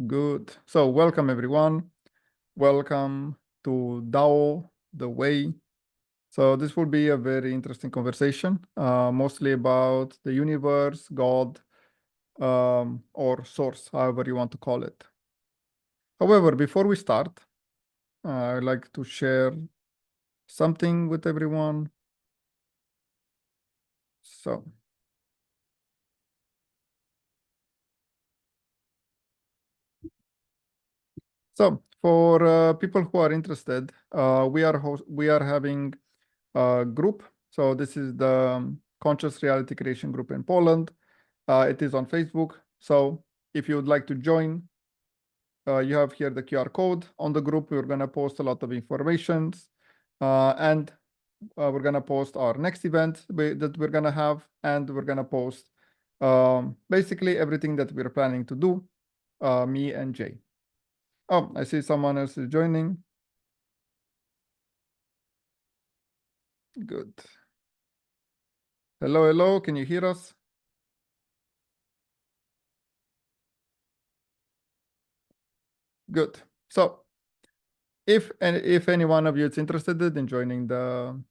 Good. So welcome everyone. Welcome to DAO, the way. So this will be a very interesting conversation, mostly about the universe, God, or source, however you want to call it. However, before we start, I'd like to share something with everyone. So for people who are interested, we are having a group. So this is the Conscious Reality Creation Group in Poland. It is on Facebook. So if you would like to join, you have here the QR code on the group. We're going to post a lot of information, and we're going to post our next event that we're going to have, and we're going to post basically everything that we're planning to do, me and Jay. Oh, I see someone else is joining. Good. Hello, hello. Can you hear us? Good. So if any one of you is interested in joining the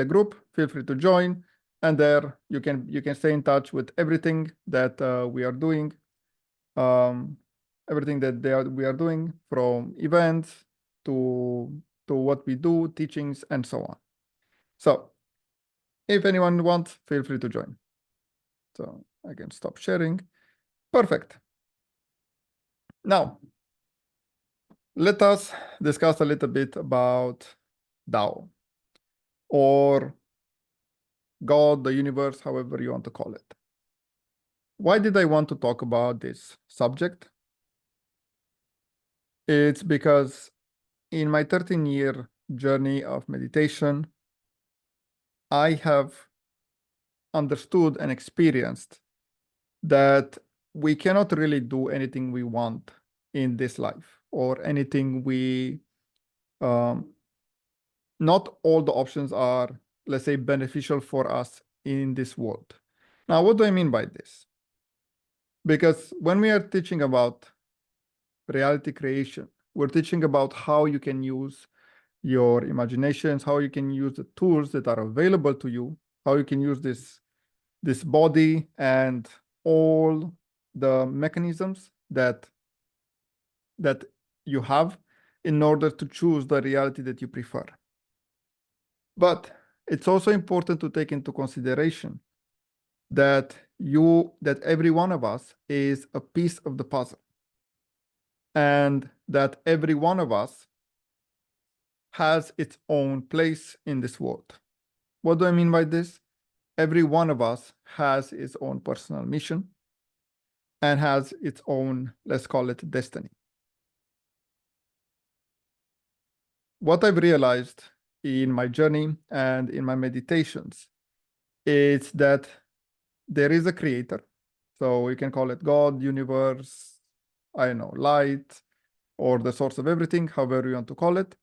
group, feel free to join. And there you can stay in touch with everything that we are doing, everything that we are doing, from events to what we do, teachings, and so on. So if anyone wants, feel free to join. So I can stop sharing. Perfect. Now, let us discuss a little bit about DAO, or God, the universe, however you want to call it. Why did I want to talk about this subject? It's because in my 13-year journey of meditation, I have understood and experienced that we cannot really do anything we want in this life, or anything not all the options are, let's say, beneficial for us in this world. Now, what do I mean by this? Because when we are teaching about reality creation, we're teaching about how you can use your imaginations, how you can use the tools that are available to you, how you can use this body and all the mechanisms that you have in order to choose the reality that you prefer. But it's also important to take into consideration that every one of us is a piece of the puzzle, and that every one of us has its own place in this world. What do I mean by this? Every one of us has its own personal mission and has its own, let's call it, destiny. What I've realized in my journey and in my meditations is that there is a creator. So you can call it God, universe, I don't know, light, or the source of everything, however you want to call it.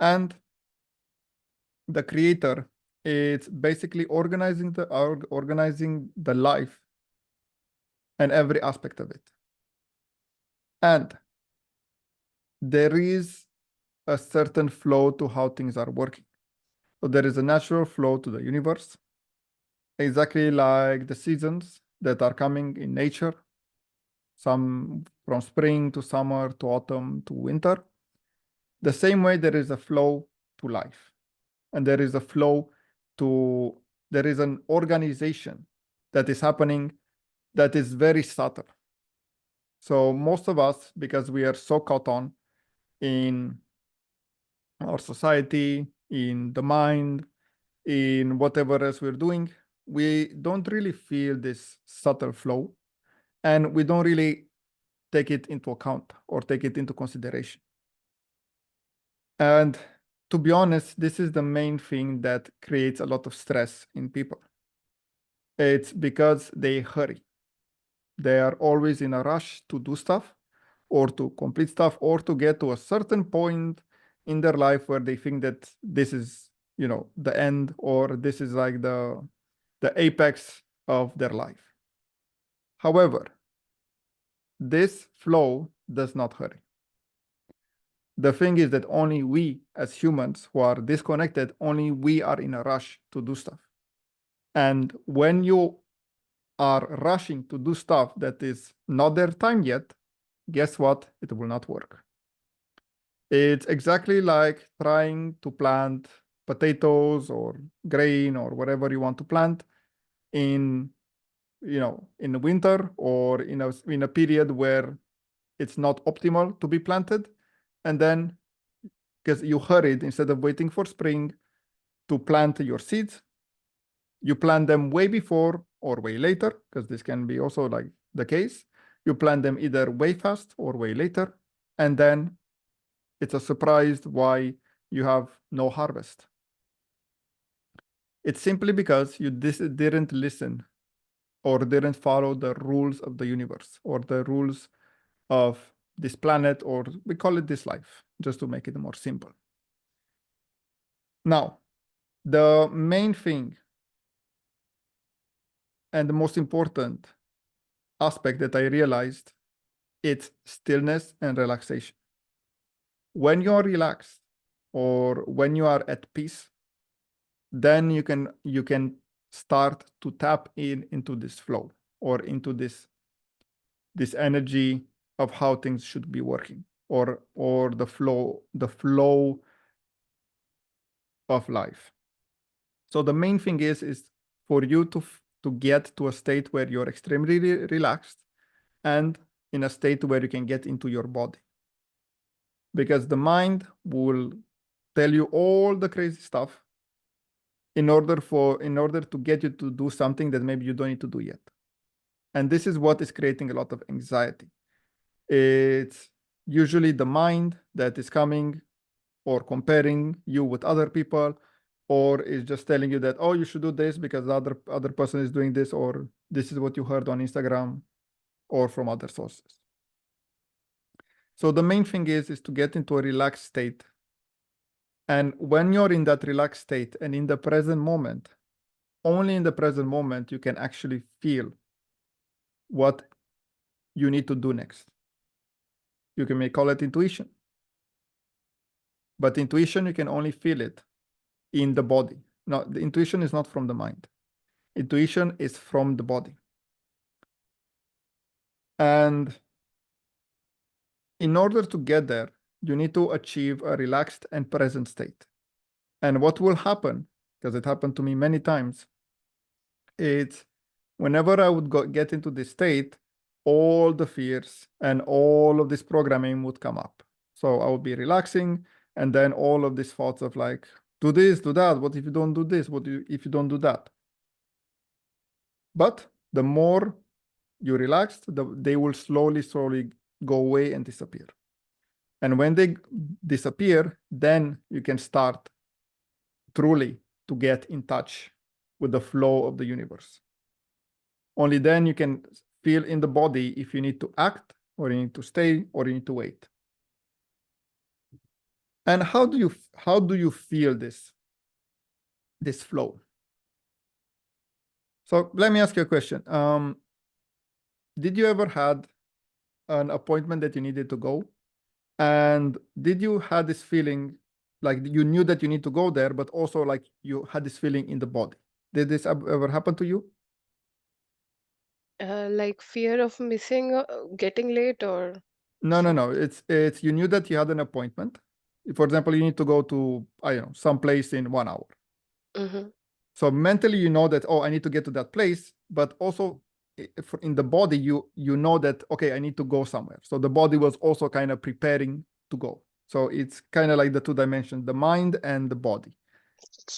And the creator is basically organizing the life and every aspect of it. And there is a certain flow to how things are working. So there is a natural flow to the universe, exactly like the seasons that are coming in nature, some from spring to summer to autumn to winter. The same way there is a flow to life, and there is an organization that is happening that is very subtle. So most of us, because we are so caught on in our society, in the mind, in whatever else we're doing, we don't really feel this subtle flow, and we don't really take it into account or take it into consideration. And to be honest, this is the main thing that creates a lot of stress in people. It's because they hurry. They are always in a rush to do stuff, or to complete stuff, or to get to a certain point in their life where they think that this is, the end, or this is like the apex of their life. However, this flow does not hurry. The thing is that only we as humans who are disconnected, only we are in a rush to do stuff. And when you are rushing to do stuff that is not their time yet, guess what? It will not work. It's exactly like trying to plant potatoes or grain or whatever you want to plant in, in the winter or in a period where it's not optimal to be planted. And then because you hurried, instead of waiting for spring to plant your seeds, you plant them way before or way later, because this can be also like the case. You plant them either way fast or way later, and then it's a surprise why you have no harvest. It's simply because you didn't listen or didn't follow the rules of the universe or the rules of this planet, or we call it this life, just to make it more simple. Now, the main thing and the most important aspect that I realized, it's stillness and relaxation. When you're relaxed or when you are at peace, then you can start to tap into this flow or into this energy of how things should be working, or the flow of life. So the main thing is for you to get to a state where you're extremely relaxed and in a state where you can get into your body. Because the mind will tell you all the crazy stuff in order to get you to do something that maybe you don't need to do yet. And this is what is creating a lot of anxiety. It's usually the mind that is coming or comparing you with other people, or is just telling you that, oh, you should do this because the other person is doing this, or this is what you heard on Instagram or from other sources. So the main thing is to get into a relaxed state. And when you're in that relaxed state and in the present moment, only in the present moment, you can actually feel what you need to do next. You may call it intuition. But intuition, you can only feel it in the body. No, the intuition is not from the mind. Intuition is from the body. And in order to get there, you need to achieve a relaxed and present state. And what will happen, because it happened to me many times, it's whenever I would get into this state, all the fears and all of this programming would come up. So I would be relaxing, and then all of these thoughts of like, do this, do that. What if you don't do this? What if you don't do that? But the more you relaxed, they will slowly go away and disappear. And when they disappear, then you can start truly to get in touch with the flow of the universe. Only then you can feel in the body if you need to act, or you need to stay, or you need to wait. And how do you feel this flow? So let me ask you a question. Did you ever had an appointment that you needed to go? And did you have this feeling like you knew that you need to go there, but also like you had this feeling in the body? Did this ever happen to you? Like fear of missing, getting late, or No. It's you knew that you had an appointment. For example, you need to go to, I don't know, some place in 1 hour. mm-hmm. So mentally, you know that, oh, I need to get to that place, but also in the body, you know that, okay, I need to go somewhere. So the body was also kind of preparing to go. So it's kind of like the two dimensions, the mind and the body.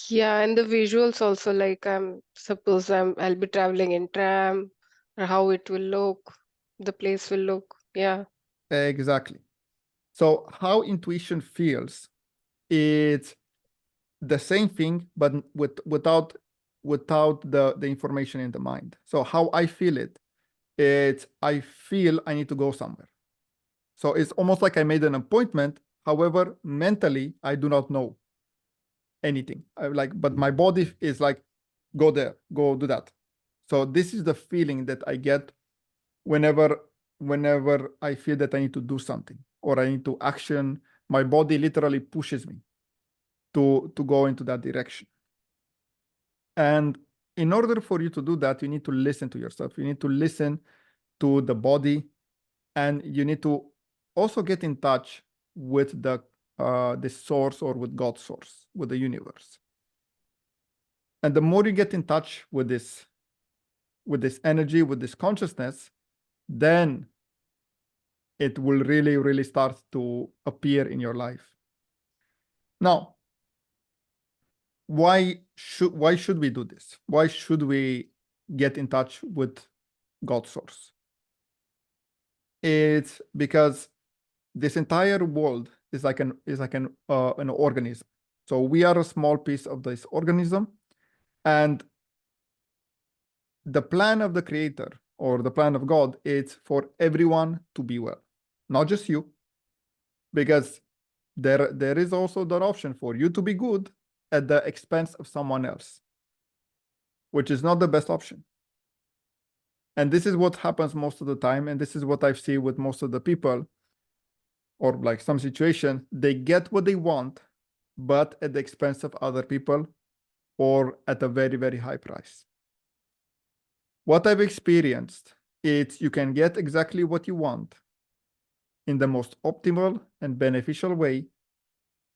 Yeah, and the visuals also, like I'll be traveling in tram, or how it will look, the place will look. Yeah. Exactly. So how intuition feels, it's the same thing, but without the information in the mind. So how I feel it, it's I feel I need to go somewhere. So it's almost like I made an appointment. However, mentally, I do not know anything. But my body is like, go there, go do that. So this is the feeling that I get whenever whenever I feel that I need to do something or I need to action, my body literally pushes me to go into that direction. And in order for you to do that, you need to listen to yourself. You need to listen to the body, and you need to also get in touch with the source, or with God's source, with the universe. And the more you get in touch with this energy, with this consciousness, then it will really, really start to appear in your life. Now, why should we do this? Why should we get in touch with God's source? It's because this entire world is like an organism. So we are a small piece of this organism, and the plan of the creator, or the plan of God, is for everyone to be well, not just you, because there is also the option for you to be good at the expense of someone else, which is not the best option. And this is what happens most of the time, and this is what I've seen with most of the people, or like some situation, they get what they want, but at the expense of other people, or at a very, very high price. What I've experienced is you can get exactly what you want in the most optimal and beneficial way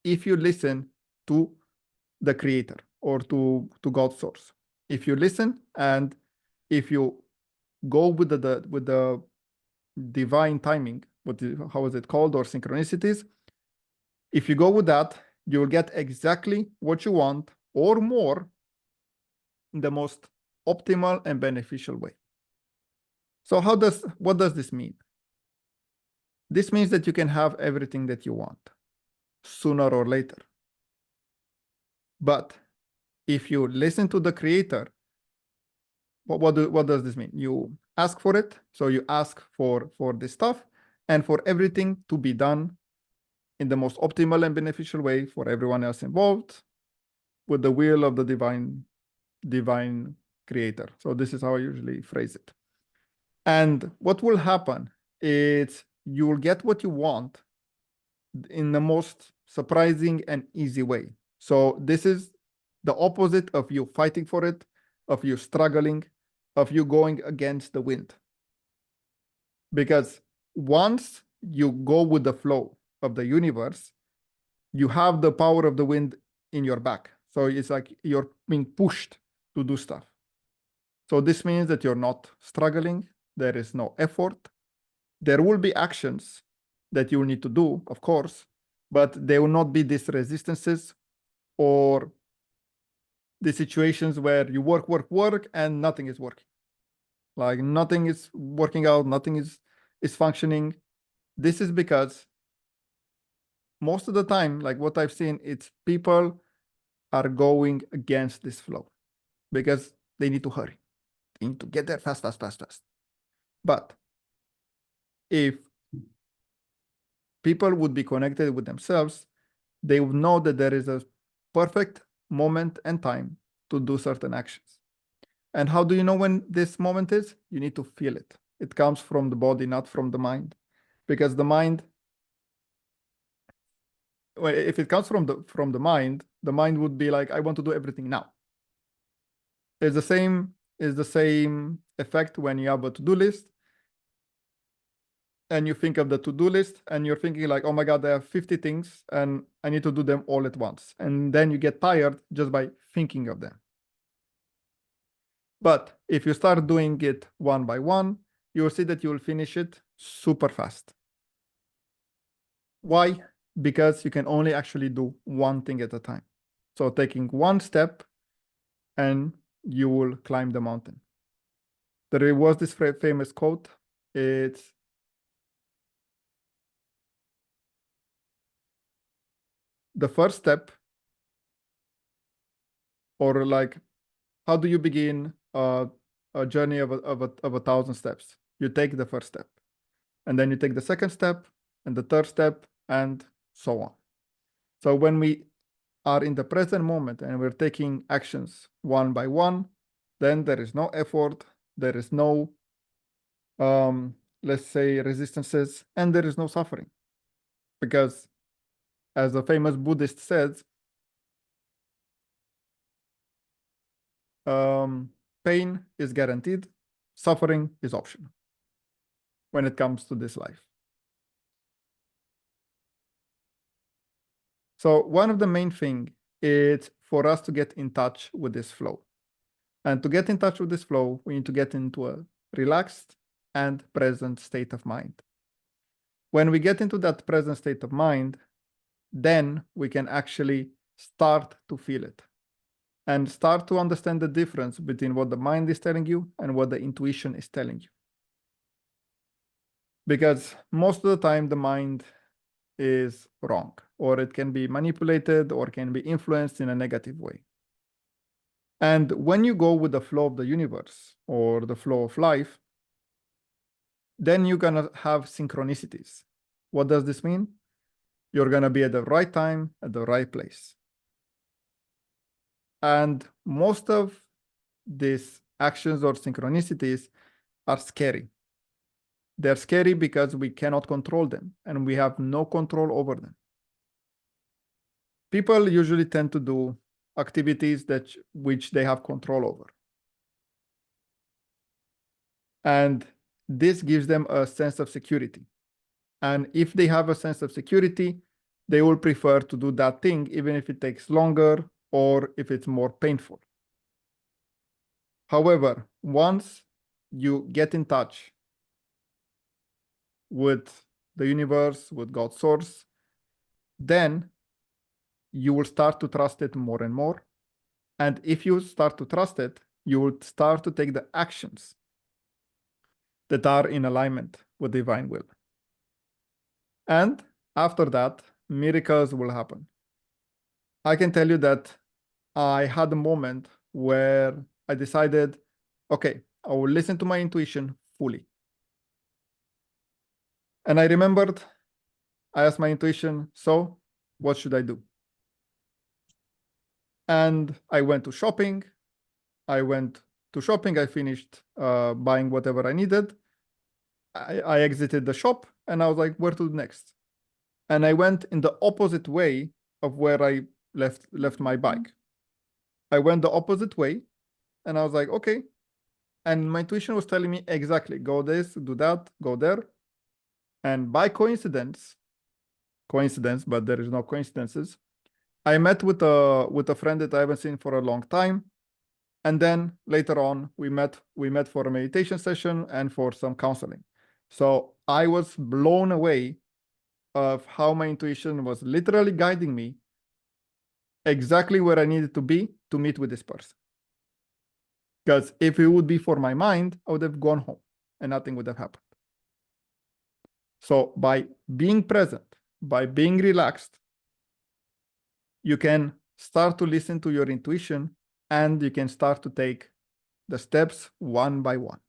if you listen to the creator, or to God's source. If you listen, and if you go with the divine timing, how is it called, or synchronicities, if you go with that, you will get exactly what you want, or more, in the most optimal and beneficial way. So what does this mean? This means that you can have everything that you want sooner or later. But if you listen to the creator, what does this mean? You ask for it. So you ask for this stuff, and for everything to be done in the most optimal and beneficial way for everyone else involved, with the will of the divine creator. So this is how I usually phrase it. And what will happen is you will get what you want in the most surprising and easy way. So this is the opposite of you fighting for it, of you struggling, of you going against the wind. Because once you go with the flow of the universe, you have the power of the wind in your back. So it's like you're being pushed to do stuff. So this means that you're not struggling. There is no effort. There will be actions that you will need to do, of course, but there will not be these resistances, or the situations where you work, and nothing is working. Like nothing is working out, nothing is functioning. This is because most of the time, like what I've seen, it's people are going against this flow because they need to hurry. They need to get there fast. But if people would be connected with themselves, they would know that there is a perfect moment and time to do certain actions. And how do you know when this moment is? You need to feel it. It comes from the body, not from the mind. Because the mind, well, if it comes from the mind would be like, I want to do everything now. It's the same effect when you have a to-do list, and you think of the to-do list, and you're thinking like, oh my God, there are 50 things and I need to do them all at once. And then you get tired just by thinking of them. But if you start doing it one by one, you will see that you will finish it super fast. Why? Because you can only actually do one thing at a time. So taking one step, and you will climb the mountain. There was this famous quote. It's the first step, or like, how do you begin a journey of 1,000 steps? You take the first step, and then you take the second step, and the third step, and so on. So when we are in the present moment and we're taking actions one by one, then there is no effort, there is no let's say, resistances, and there is no suffering. Because as a famous Buddhist says, pain is guaranteed, suffering is optional when it comes to this life. So one of the main things is for us to get in touch with this flow. And to get in touch with this flow, we need to get into a relaxed and present state of mind. When we get into that present state of mind, then we can actually start to feel it and start to understand the difference between what the mind is telling you and what the intuition is telling you. Because most of the time, the mind is wrong, or it can be manipulated or can be influenced in a negative way. And when you go with the flow of the universe or the flow of life, then you're going to have synchronicities. What does this mean? You're going to be at the right time, at the right place. And most of these actions or synchronicities are scary. They're scary because we cannot control them and we have no control over them. People usually tend to do activities which they have control over. And this gives them a sense of security. And if they have a sense of security, they will prefer to do that thing, even if it takes longer or if it's more painful. However, once you get in touch with the universe, with God's source, then you will start to trust it more and more. And if you start to trust it, you will start to take the actions that are in alignment with divine will. And after that, miracles will happen. I can tell you that I had a moment where I decided, okay, I will listen to my intuition fully. And I remembered, I asked my intuition, so what should I do? And I went to shopping. I finished buying whatever I needed. I exited the shop and I was like, where to next? And I went in the opposite way of where I left my bike. I went the opposite way and I was like, okay. And my intuition was telling me exactly, go this, do that, go there. And by coincidence, but there is no coincidences, I met with a friend that I haven't seen for a long time. And then later on, we met for a meditation session and for some counseling. So I was blown away of how my intuition was literally guiding me exactly where I needed to be to meet with this person. Because if it would be for my mind, I would have gone home and nothing would have happened. So by being present, by being relaxed, you can start to listen to your intuition and you can start to take the steps one by one.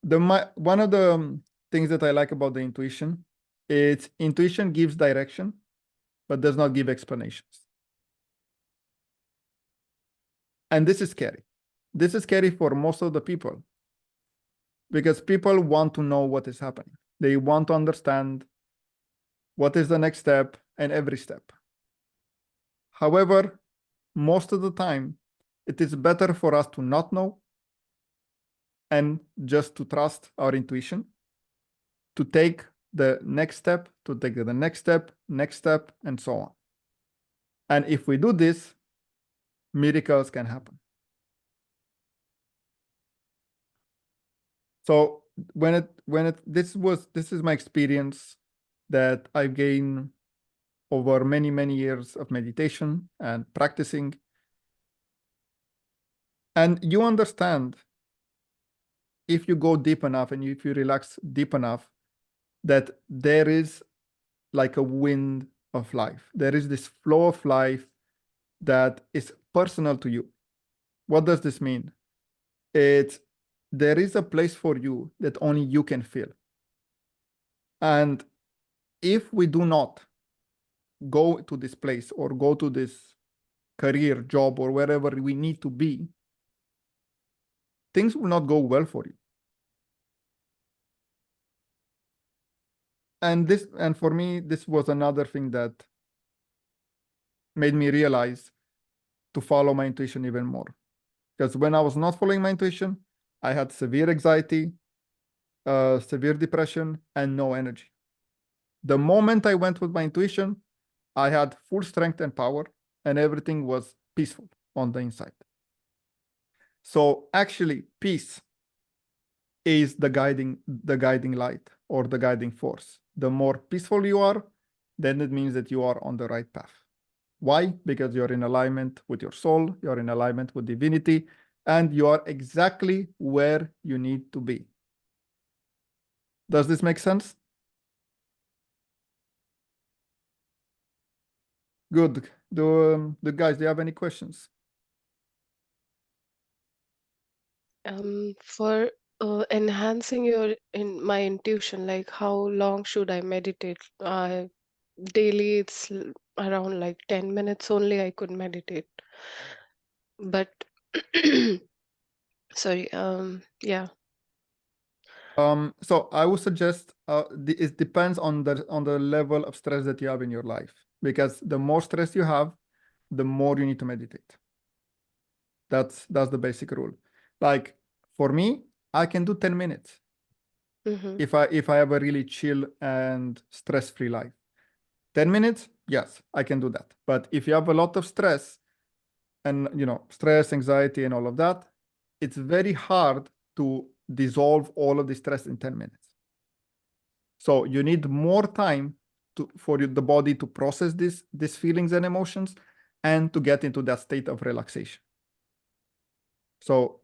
One of the things that I like about the intuition is intuition gives direction, but does not give explanations. And this is scary. This is scary for most of the people because people want to know what is happening. They want to understand what is the next step and every step. However, most of the time, it is better for us to not know and just to trust our intuition, to take the next step, to take the next step, and so on. And if we do this, miracles can happen. So this is my experience that I've gained over many, many years of meditation and practicing. And you understand, if you go deep enough and if you relax deep enough, that there is like a wind of life. There is this flow of life that is personal to you. What does this mean? There is a place for you that only you can feel. And if we do not go to this place or go to this career, job, or wherever we need to be, things will not go well for you. And for me, this was another thing that made me realize to follow my intuition even more. Because when I was not following my intuition, I had severe anxiety, severe depression, and no energy. The moment I went with my intuition, I had full strength and power, and everything was peaceful on the inside. So actually, peace is the guiding light or the guiding force. The more peaceful you are, then it means that you are on the right path. Why? Because you're in alignment with your soul, you're in alignment with divinity, and you are exactly where you need to be. Does this make sense? Good. The guys, do you have any questions? For enhancing my intuition, like how long should I meditate? Daily, it's around like 10 minutes only I could meditate. But sorry, yeah. So I would suggest it depends on the level of stress that you have in your life. Because the more stress you have, the more you need to meditate. That's the basic rule. Like for me, I can do 10 minutes Mm-hmm. if I have a really chill and stress-free life. 10 minutes, yes, I can do that. But if you have a lot of stress and stress, anxiety, and all of that, it's very hard to dissolve all of the stress in 10 minutes. So you need more time for the body to process these feelings and emotions and to get into that state of relaxation. So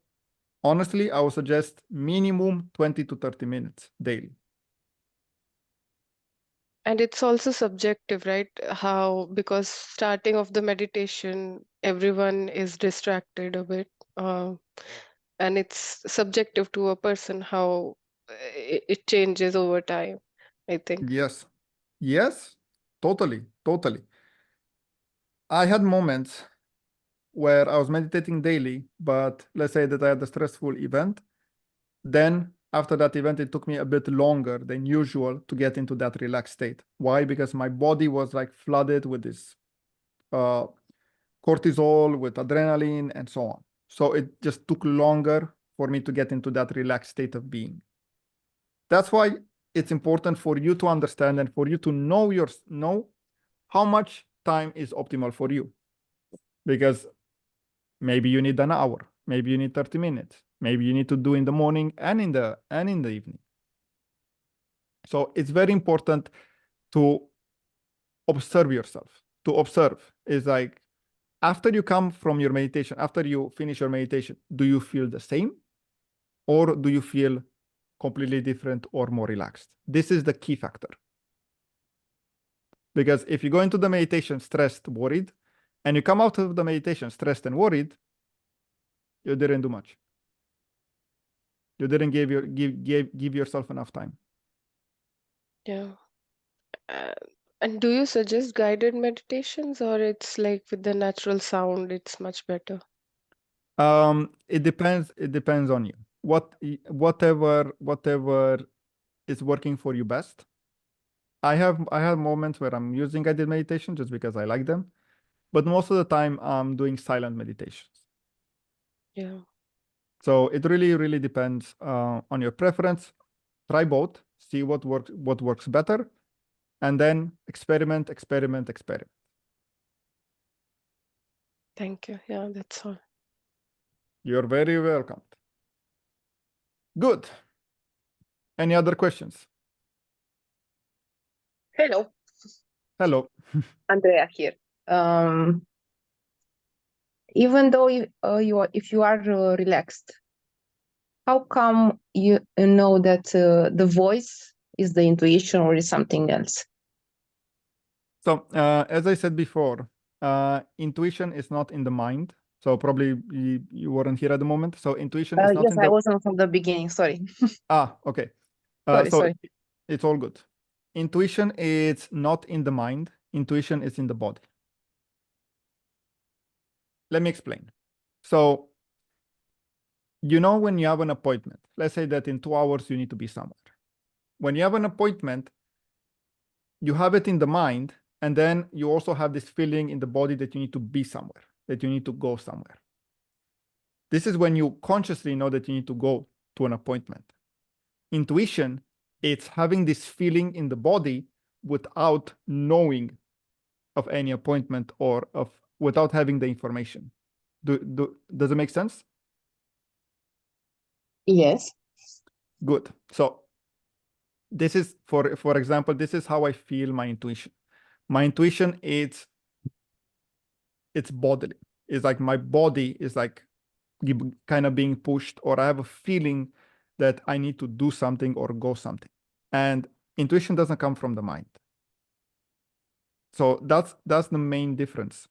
honestly, I would suggest minimum 20 to 30 minutes daily. And it's also subjective, right? How, because starting of the meditation, everyone is distracted a bit. And it's subjective to a person how it changes over time, I think. Yes. Yes, totally. I had moments where I was meditating daily, but let's say that I had a stressful event. Then after that event, it took me a bit longer than usual to get into that relaxed state. Why? Because my body was like flooded with this uh, cortisol, with adrenaline, and so on. So it just took longer for me to get into that relaxed state of being. That's why it's important for you to understand and for you to know how much time is optimal for you. Because maybe you need an hour, maybe you need 30 minutes, maybe you need to do in the morning and in the evening. So it's very important to observe yourself. To observe is like after you come from your meditation, after you finish your meditation, do you feel the same or do you feel completely different or more relaxed? This is the key factor. Because if you go into the meditation stressed, worried, and you come out of the meditation stressed and worried, you didn't do much. You didn't give yourself enough time. Yeah. Uh, and do you suggest guided meditations, or it's like with the natural sound, it's much better? It depends. It depends on you. Whatever is working for you best. I have moments where I'm using guided meditation just because I like them, but most of the time I'm doing silent meditations. Yeah. So it really depends on your preference. Try both, see what works better, and then experiment. Thank you. Yeah, that's all. You're very welcome. Good. Any other questions? Hello, Hello. Andrea here. Even though if you are relaxed, how come you know that the voice is the intuition or is something else? So as I said before, intuition is not in the mind. So probably you weren't here at the moment. So intuition is not Yes, in I the wasn't from the beginning. Sorry. okay. So Sorry. it's all good. Intuition is not in the mind. Intuition is in the body. Let me explain. So when you have an appointment, let's say that in 2 hours you need to be somewhere. When you have an appointment, you have it in the mind, and then you also have this feeling in the body that you need to be somewhere, that you need to go somewhere. This is when you consciously know that you need to go to an appointment. Intuition, it's having this feeling in the body without knowing of any appointment or without having the information. Does it make sense? Yes. Good. So this is, for example, this is how I feel my intuition. My intuition, it's bodily. It's like my body is like kind of being pushed, or I have a feeling that I need to do something or go something. And intuition doesn't come from the mind. So that's the main difference.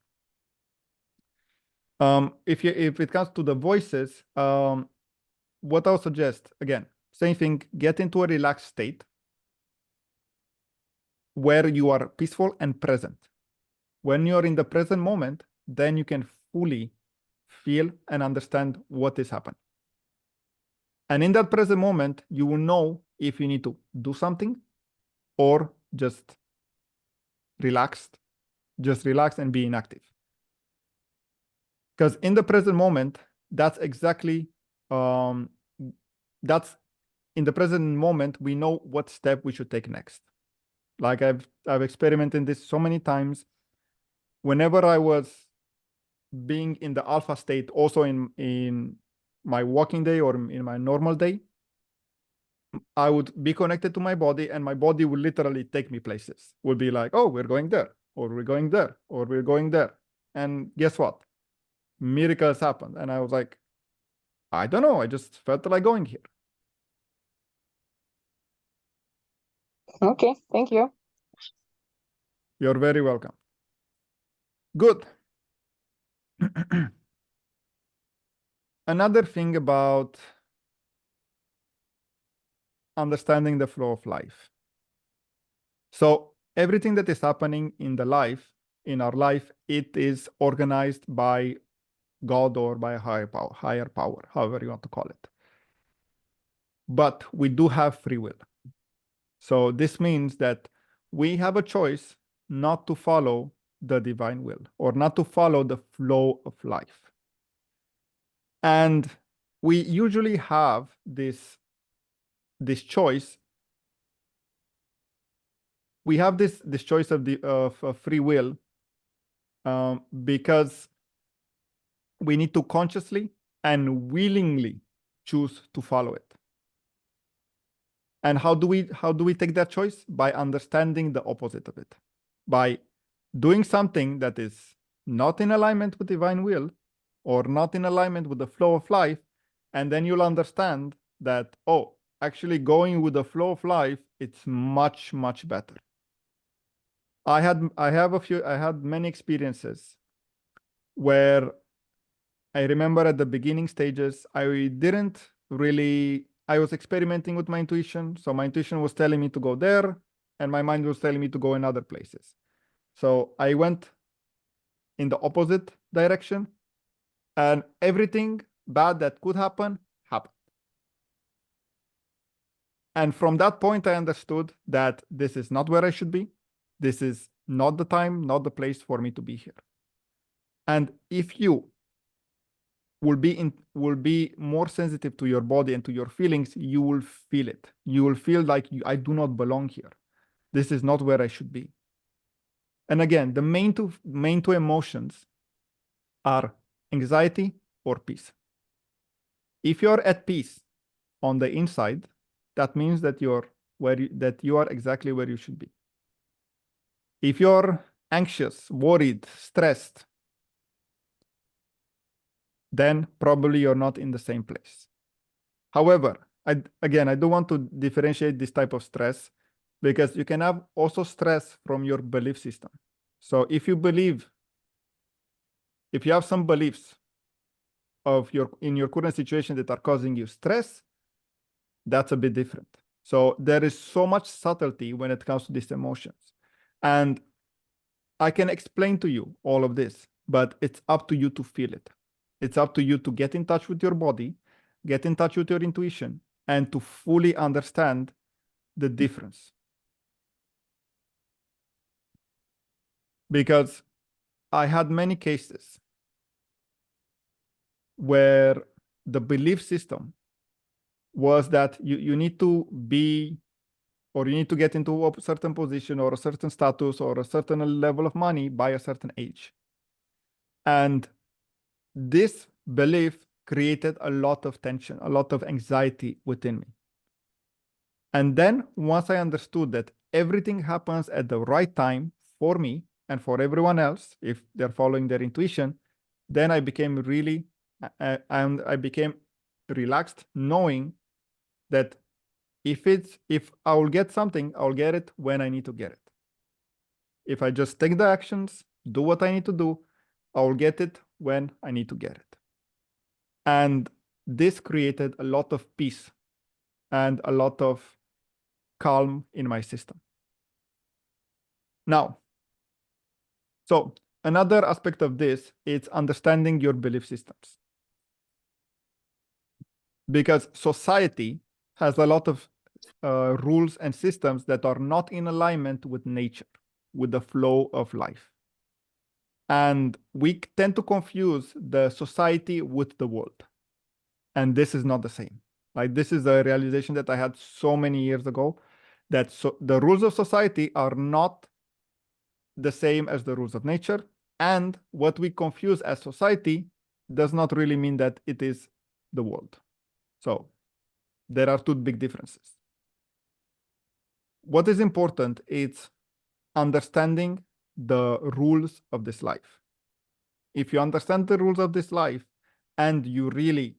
If it comes to the voices, what I'll suggest, again, same thing, get into a relaxed state where you are peaceful and present. When you're in the present moment, then you can fully feel and understand what is happening. And in that present moment, you will know if you need to do something or just relax and be inactive. Because in the present moment, that's exactly, that's in the present moment, we know what step we should take next. Like I've experimented this so many times. Whenever I was being in the alpha state, also in my walking day or in my normal day, I would be connected to my body, and my body would literally take me places. Would be like, oh, we're going there, or we're going there, or we're going there. And guess what? Miracles happened. And I was like, I don't know. I just felt like going here. Okay, thank you. You're very welcome. Good. Another thing about understanding the flow of life. So everything that is happening in our life, it is organized by God or by a higher power, however you want to call it. But we do have free will. So this means that we have a choice not to follow the divine will or not to follow the flow of life. And we usually have this choice. We have this choice of free will because we need to consciously and willingly choose to follow it. And how do we take that choice? By understanding the opposite of it, by doing something that is not in alignment with divine will or not in alignment with the flow of life, and then you'll understand that, oh, actually going with the flow of life, it's much, much better. I had many experiences where I remember at the beginning stages, I was experimenting with my intuition. So my intuition was telling me to go there, and my mind was telling me to go in other places. So I went in the opposite direction, and everything bad that could happen, happened. And from that point, I understood that this is not where I should be. This is not the time, not the place for me to be here. And if you will be more sensitive to your body and to your feelings, you will feel it. You will feel like I do not belong here. This is not where I should be. And again, the main two emotions are anxiety or peace. If you're at peace on the inside, that means that you are exactly where you should be. If you're anxious, worried, stressed, then probably you're not in the same place. However, I do want to differentiate this type of stress, because you can have also stress from your belief system. So if you have some beliefs in your current situation that are causing you stress, that's a bit different. So there is so much subtlety when it comes to these emotions. And I can explain to you all of this, but it's up to you to feel it. It's up to you to get in touch with your body, get in touch with your intuition, and to fully understand the difference. because I had many cases where the belief system was that you need to be, or you need to get into a certain position or a certain status or a certain level of money by a certain age. And this belief created a lot of tension, a lot of anxiety within me. And then once I understood that everything happens at the right time for me and for everyone else, if they're following their intuition, then I became really, and I became relaxed, knowing that if I will get something, I'll get it when I need to get it. If I just take the actions, do what I need to do, I'll get it when I need to get it. And this created a lot of peace and a lot of calm in my system. Now, so another aspect of this is understanding your belief systems. Because society has a lot of rules and systems that are not in alignment with nature, with the flow of life. And we tend to confuse the society with the world. And this is not the same. Like, this is a realization that I had so many years ago, that the rules of society are not the same as the rules of nature. And what we confuse as society does not really mean that it is the world. So there are two big differences. What is important is understanding the rules of this life. If you understand the rules of this life and you really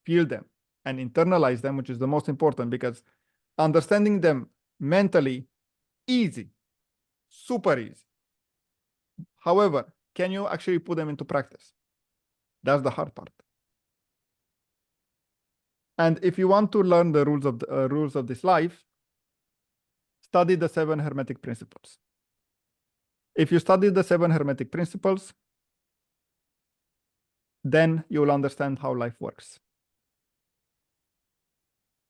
feel them and internalize them, which is the most important, because understanding them mentally, easy, super easy. However, can you actually put them into practice? That's the hard part. And if you want to learn the rules of this life, study the 7 Hermetic principles. If you study the 7 Hermetic principles, then you will understand how life works.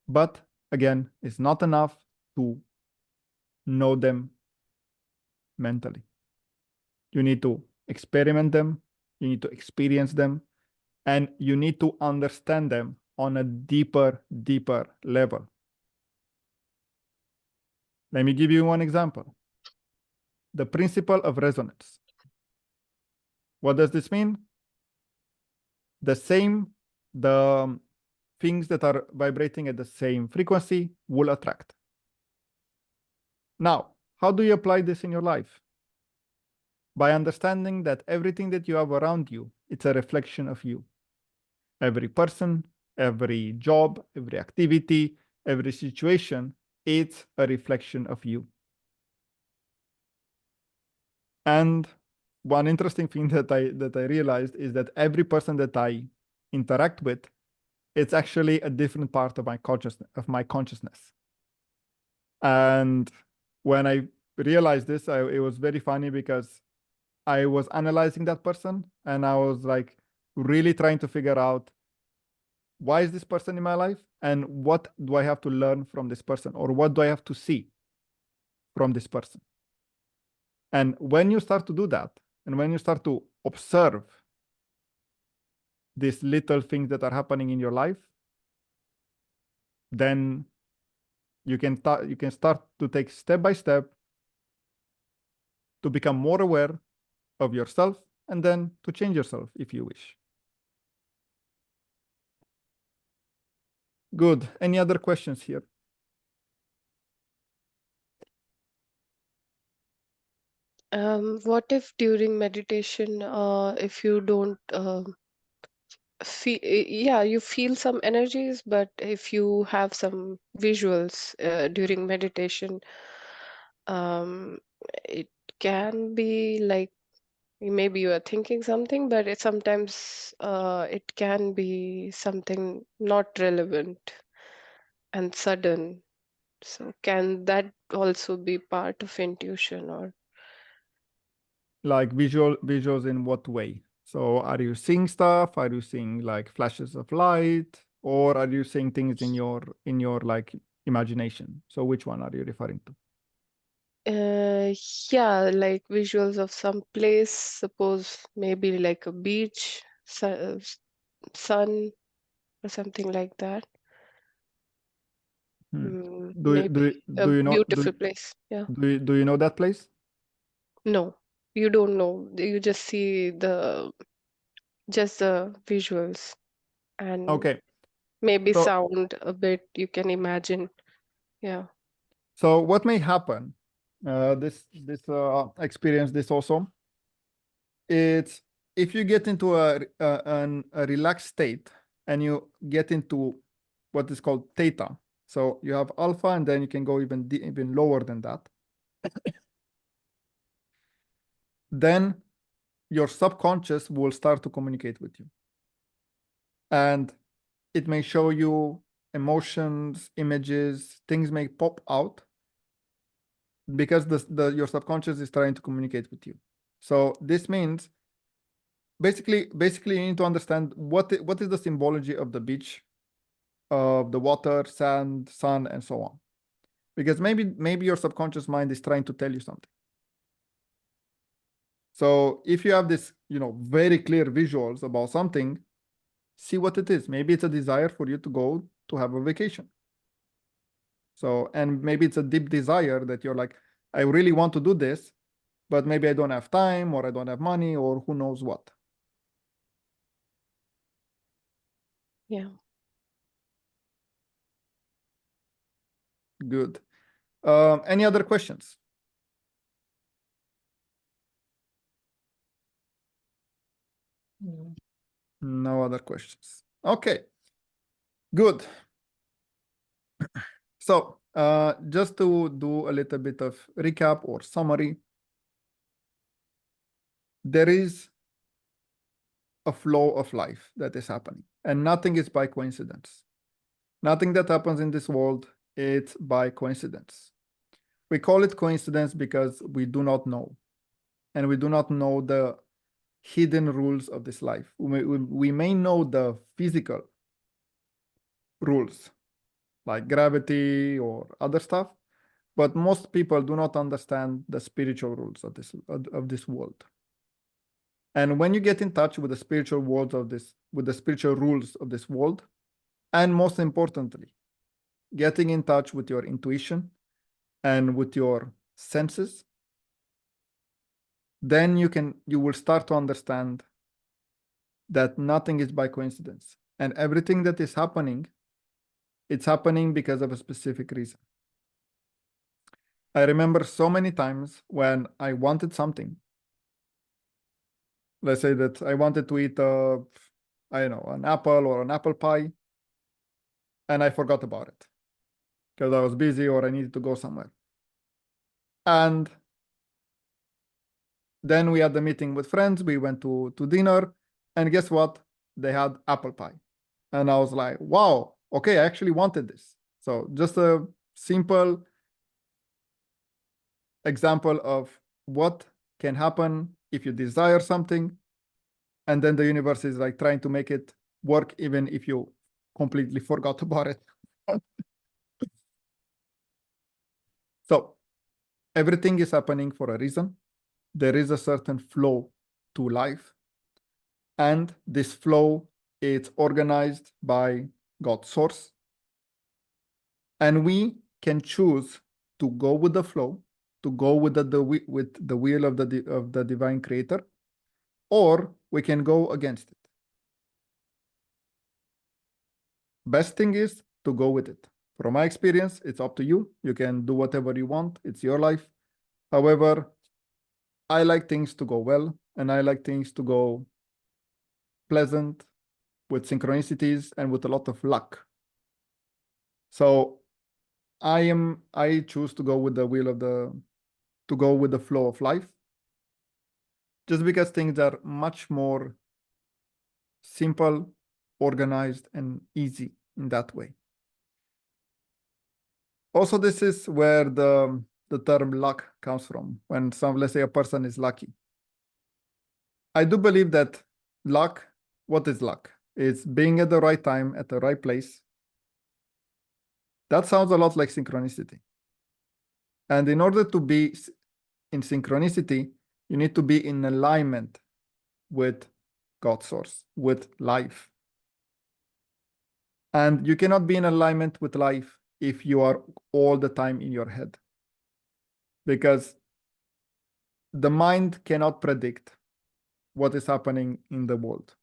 But again, it's not enough to know them mentally. You need to experiment them, you need to experience them, and you need to understand them on a deeper level. Let me give you one example. The principle of resonance. What does this mean? The things that are vibrating at the same frequency will attract. Now, how do you apply this in your life? By understanding that everything that you have around you, it's a reflection of you. Every person, every job, every activity, every situation, it's a reflection of you. And one interesting thing that I realized is that every person that I interact with, it's actually a different part of my consciousness. And when I realized this, it was very funny, because I was analyzing that person and I was like really trying to figure out, why is this person in my life and what do I have to learn from this person, or what do I have to see from this person? And when you start to do that, and when you start to observe these little things that are happening in your life, then you can start to take step by step to become more aware of yourself, and then to change yourself if you wish. Good. Any other questions here? What if during meditation, if you don't feel, yeah, you feel some energies, but if you have some visuals during meditation, um, it can be like, maybe you are thinking something, but it sometimes it can be something not relevant and sudden. So can that also be part of intuition? Or Like visuals in what way? So are you seeing stuff? Are you seeing like flashes of light, or are you seeing things in your like imagination? So which one are you referring to? Yeah, like visuals of some place, suppose maybe like a beach, sun, or something like that. Maybe a Do you know beautiful place. Yeah. do you know that place? No, you don't know. You just see just the visuals and Okay, maybe so sound a bit. You can imagine. Yeah. so what may happen? This experience this also. It's if you get into a relaxed state and you get into what is called theta. So you have alpha, and then you can go even lower than that. Then your subconscious will start to communicate with you, and it may show you emotions, images, things may pop out because your subconscious is trying to communicate with you. So this means basically you need to understand what is the symbology of the beach, of the water, sand, sun, and so on. Because maybe your subconscious mind is trying to tell you something. So if you have this, very clear visuals about something, see what it is. Maybe it's a desire for you to go to have a vacation. So, and maybe it's a deep desire that you're like, I really want to do this, but maybe I don't have time, or I don't have money, or who knows what. Yeah. Good. Any other questions? No other questions. Okay, good. So just to do a little bit of recap or summary, there is a flow of life that is happening, and nothing is by coincidence. Nothing that happens in this world, it's by coincidence. We call it coincidence because we do not know, and we do not know the hidden rules of this life. We may know the physical rules, like gravity or other stuff, but most people do not understand the spiritual rules of this world. And when you get in touch with the spiritual world with the spiritual rules of this world, and most importantly, getting in touch with your intuition and with your senses, then you will start to understand that nothing is by coincidence, and everything that is happening, it's happening because of a specific reason. I remember so many times when I wanted something. Let's say that I wanted to eat I don't know, an apple or an apple pie, and I forgot about it because I was busy or I needed to go somewhere. And then we had the meeting with friends, we went to dinner, and guess what? They had apple pie. And I was like, wow, okay, I actually wanted this. So just a simple example of what can happen if you desire something, and then the universe is like trying to make it work even if you completely forgot about it. So everything is happening for a reason. There is a certain flow to life, and this flow is organized by God's source, and we can choose to go with the flow, to go with the will of the divine creator, or we can go against it. Best thing is to go with it. From my experience, it's up to you. You can do whatever you want. It's your life. However, I like things to go well, and I like things to go pleasant, with synchronicities and with a lot of luck. So I choose to go with the will of to go with the flow of life, just because things are much more simple, organized, and easy in that way. Also, this is where the term luck comes from. When let's say a person is lucky. I do believe that luck, what is luck? It's being at the right time, at the right place. That sounds a lot like synchronicity. And in order to be in synchronicity, you need to be in alignment with God source, with life. And you cannot be in alignment with life if you are all the time in your head. Because the mind cannot predict what is happening in the world.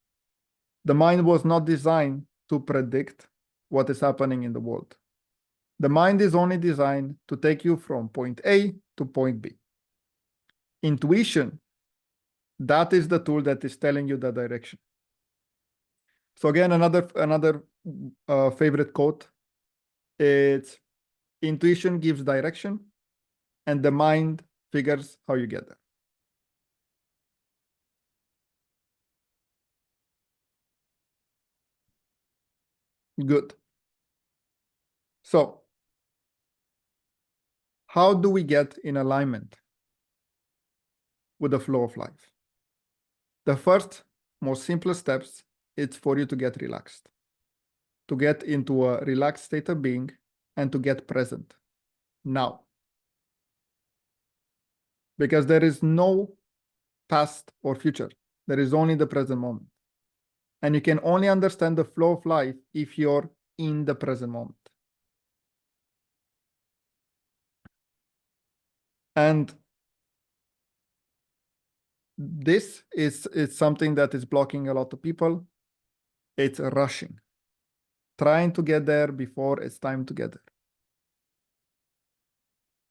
The mind was not designed to predict what is happening in the world. The mind is only designed to take you from point A to point B. Intuition, that is the tool that is telling you the direction. So again, another favorite quote, it's intuition gives direction and the mind figures how you get there. Good. So how do we get in alignment with the flow of life? The first, most simple steps, it's for you to get relaxed, to get into a relaxed state of being and to get present now. Because there is no past or future. There is only the present moment. And you can only understand the flow of life if you're in the present moment. And this is something that is blocking a lot of people. It's rushing, trying to get there before it's time to get there.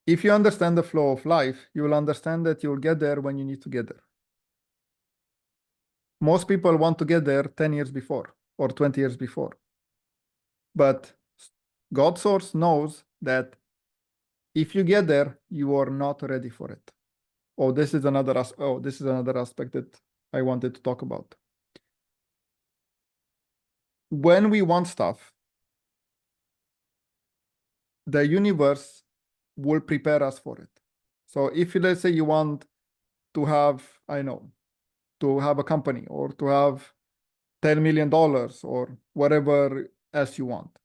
If you understand the flow of life, you will understand that you'll get there when you need to get there. Most people want to get there 10 years before or 20 years before. But God source knows that if you get there, you are not ready for it. Oh, this is another aspect that I wanted to talk about. When we want stuff, the universe will prepare us for it. So if let's say you want to have, to have a company or to have $10 million or whatever else you want,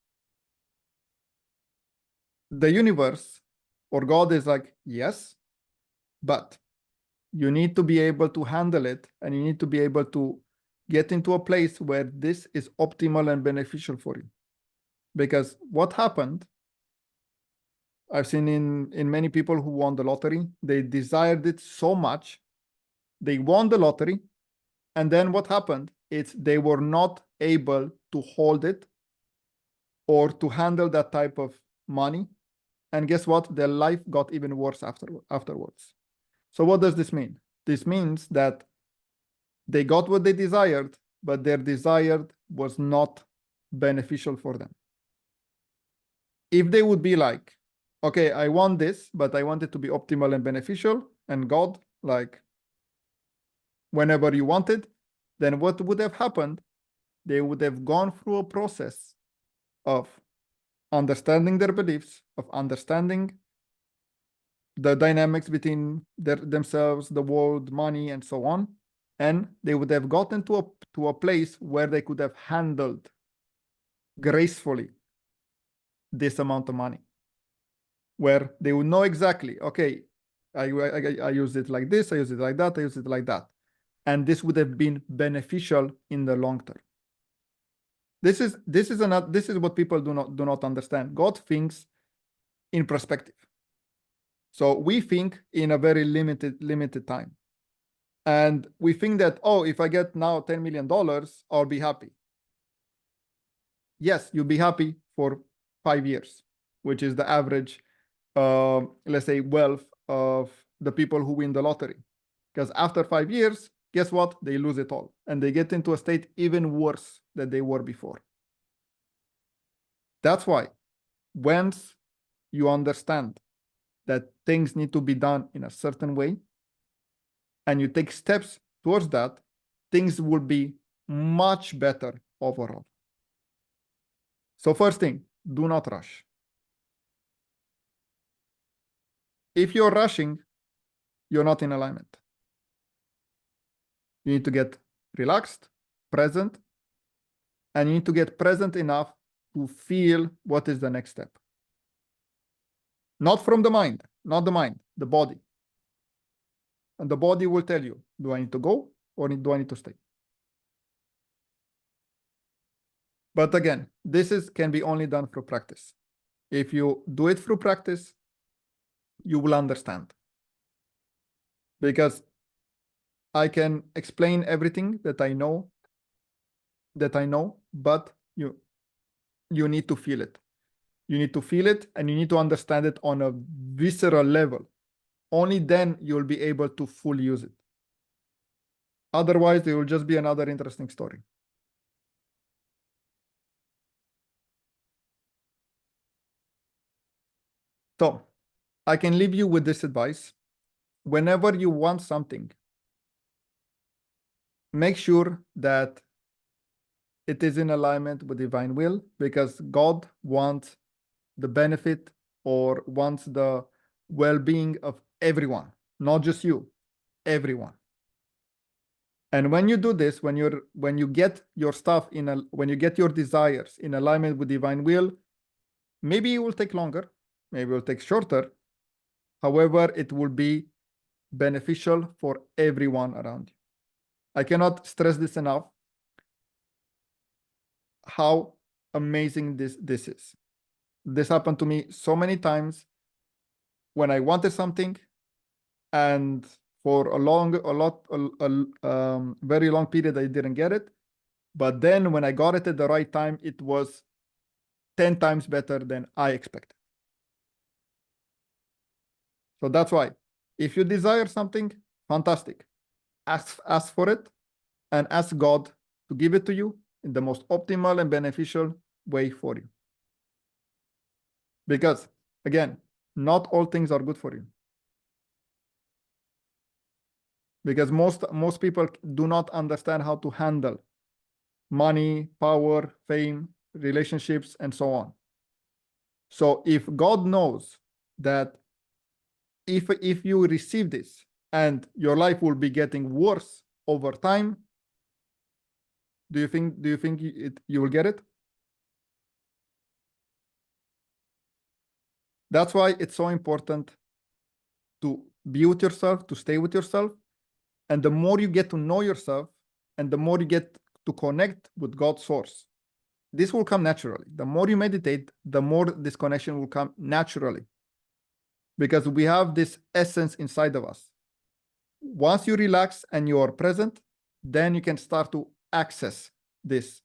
the universe or God is like, yes, but you need to be able to handle it and you need to be able to get into a place where this is optimal and beneficial for you. Because what happened, I've seen in many people who won the lottery, they desired it so much, they won the lottery, and then what happened? It's they were not able to hold it or to handle that type of money. And guess what? Their life got even worse afterwards. So what does this mean? This means that they got what they desired, but their desired was not beneficial for them. If they would be like, okay, I want this, but I want it to be optimal and beneficial, and God, like, whenever you want it, then what would have happened? They would have gone through a process of understanding their beliefs, of understanding the dynamics between themselves, the world, money, and so on. And they would have gotten to a place where they could have handled gracefully this amount of money, where they would know exactly, okay, I use it like this, I use it like that, I use it like that. And this would have been beneficial in the long term. This is what people do not understand. God thinks in perspective. So we think in a very limited time. And we think that, oh, if I get now $10 million, I'll be happy. Yes, you'll be happy for 5 years, which is the average, let's say, wealth of the people who win the lottery. Because after 5 years, guess what? They lose it all. And they get into a state even worse than they were before. That's why once you understand that things need to be done in a certain way, and you take steps towards that, things will be much better overall. So first thing, do not rush. If you're rushing, you're not in alignment. You need to get relaxed, present, and you need to get present enough to feel what is the next step. Not from the mind, not the mind, the body. And the body will tell you, do I need to go or do I need to stay? But again, can be only done through practice. If you do it through practice, you will understand. Because I can explain everything that I know, but you need to feel it. You need to feel it and you need to understand it on a visceral level. Only then you'll be able to fully use it. Otherwise, it will just be another interesting story. So I can leave you with this advice. Whenever you want something, make sure that it is in alignment with divine will, because God wants the benefit or wants the well-being of everyone, not just you, everyone. And when you do this, when you get your stuff when you get your desires in alignment with divine will, maybe it will take longer, maybe it will take shorter. However, it will be beneficial for everyone around you. I cannot stress this enough, how amazing this is. This happened to me so many times when I wanted something, and for a very long period, I didn't get it. But then when I got it at the right time, it was 10 times better than I expected. So that's why, if you desire something, fantastic. Ask for it and ask God to give it to you in the most optimal and beneficial way for you. Because, again, not all things are good for you. Because most people do not understand how to handle money, power, fame, relationships, and so on. So if God knows that if you receive this and your life will be getting worse over time, do you think you will get it? That's why it's so important to be with yourself, to stay with yourself. And the more you get to know yourself and the more you get to connect with God's source, this will come naturally. The more you meditate, the more this connection will come naturally, because we have this essence inside of us. Once you relax and you are present, then you can start to access this.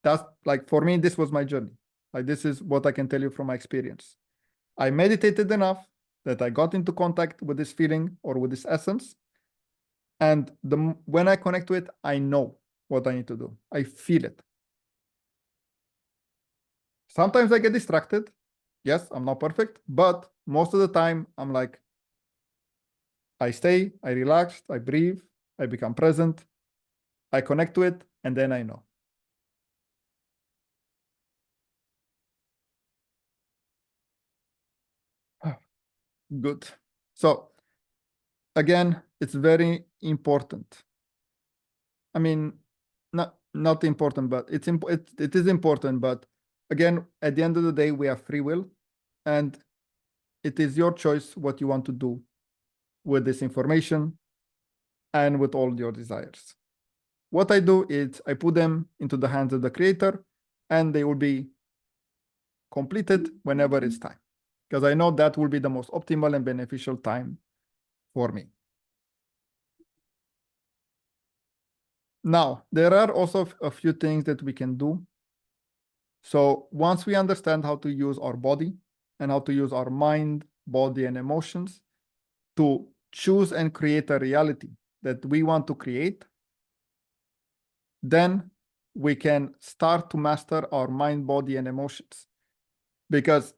That's like, for me, this was my journey. Like, this is what I can tell you from my experience. I meditated enough that I got into contact with this feeling or with this essence. And when I connect to it, I know what I need to do. I feel it. Sometimes I get distracted. Yes, I'm not perfect, but most of the time I'm like, I stay, I relax, I breathe, I become present, I connect to it, and then I know. Good. So again, it's very important. I mean, not important, but it is important. But again, at the end of the day, we have free will, and it is your choice what you want to do with this information and with all your desires. What I do is I put them into the hands of the creator, and they will be completed whenever it's time, because I know that will be the most optimal and beneficial time for me. Now, there are also a few things that we can do. So once we understand how to use our body and how to use our mind, body, and emotions to choose and create a reality that we want to create, then we can start to master our mind, body, and emotions. Because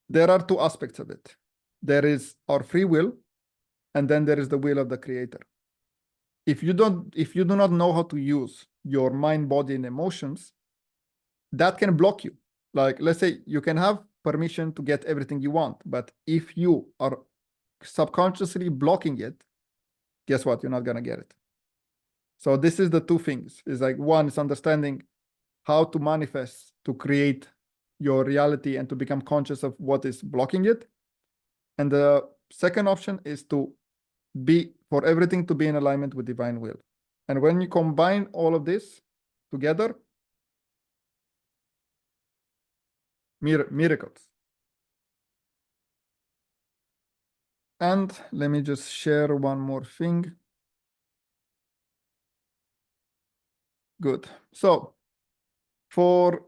there are two aspects of it. There is our free will, and then there is the will of the creator. If you do not know how to use your mind, body, and emotions, that can block you. Like, let's say you can have permission to get everything you want, but if you are subconsciously blocking it, guess what? You're not gonna get it. So this is the two things. Is like, one is understanding how to manifest, to create your reality and to become conscious of what is blocking it. And the second option is to be for everything to be in alignment with divine will. And when you combine all of this together, miracles. And let me just share one more thing. Good. So for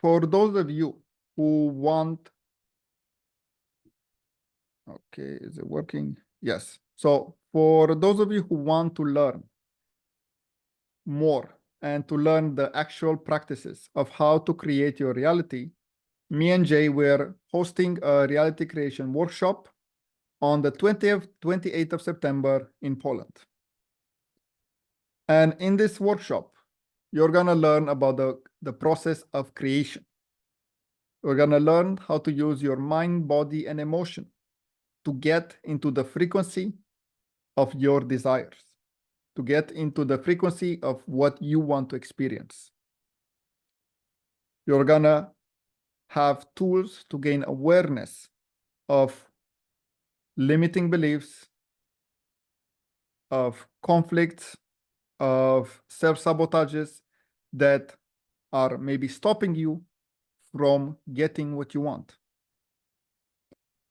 those of you who want, okay, is it working? Yes. So for those of you who want to learn more and to learn the actual practices of how to create your reality, me and Jay were hosting a reality creation workshop on the 28th of September in Poland. And in this workshop, you're gonna learn about the process of creation. You're gonna learn how to use your mind, body, and emotion to get into the frequency of your desires, to get into the frequency of what you want to experience. You're gonna have tools to gain awareness of limiting beliefs, of conflicts, of self-sabotages that are maybe stopping you from getting what you want.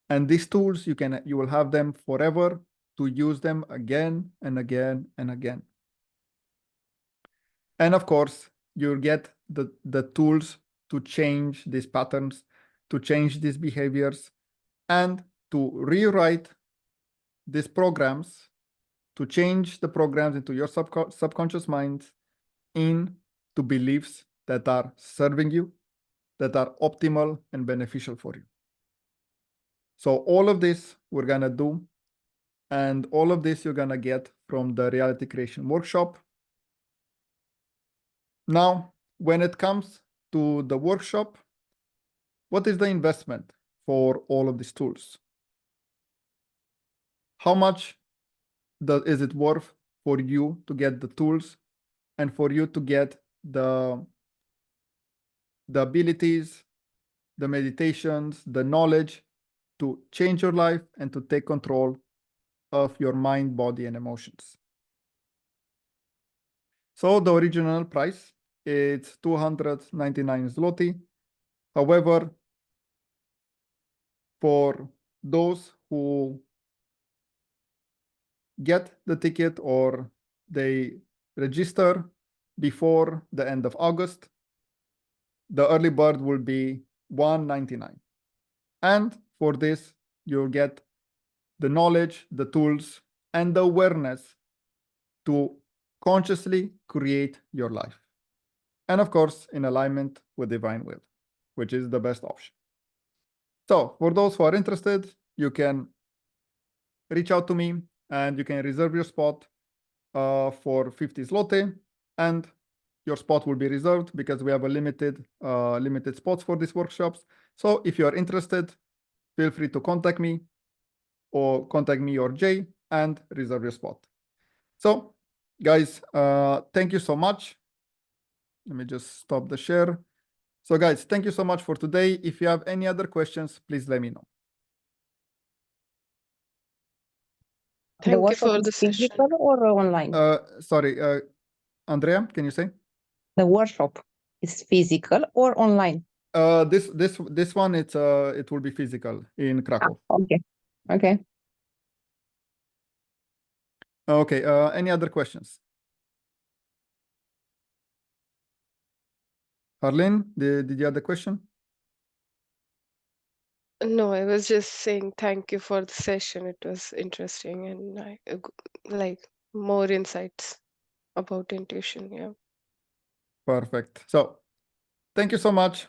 And these tools, you will have them forever to use them again and again and again. And of course, you'll get the tools to change these patterns, to change these behaviors, and to rewrite these programs, to change the programs into your subconscious mind into beliefs that are serving you, that are optimal and beneficial for you. So all of this we're gonna do, and all of this you're gonna get from the reality creation workshop. Now, when it comes to the workshop, what is the investment for all of these tools? How much is it worth for you to get the tools and for you to get the abilities, the meditations, the knowledge to change your life and to take control of your mind, body, and emotions? So the original price is 299 zloty. However, for those who get the ticket or they register before the end of August, the early bird will be 199. And for this, you'll get the knowledge, the tools, and the awareness to consciously create your life. And of course, in alignment with divine will, which is the best option. So for those who are interested, you can reach out to me and you can reserve your spot for 50 zloty, and your spot will be reserved because we have a limited spots for these workshops. So if you are interested, feel free to contact me or Jay and reserve your spot. So guys, thank you so much. Let me just stop the share. So guys, thank you so much for today. If you have any other questions, please let me know. The Thank you workshop for is the session. physical or online? Sorry, Andrea, can you say? The workshop is physical or online? This one, it will be physical in Krakow. Okay. Okay. Okay. Any other questions? Harleen, did you have the question? No, I was just saying thank you for the session. It was interesting and like more insights about intuition. Yeah. Perfect. So thank you so much.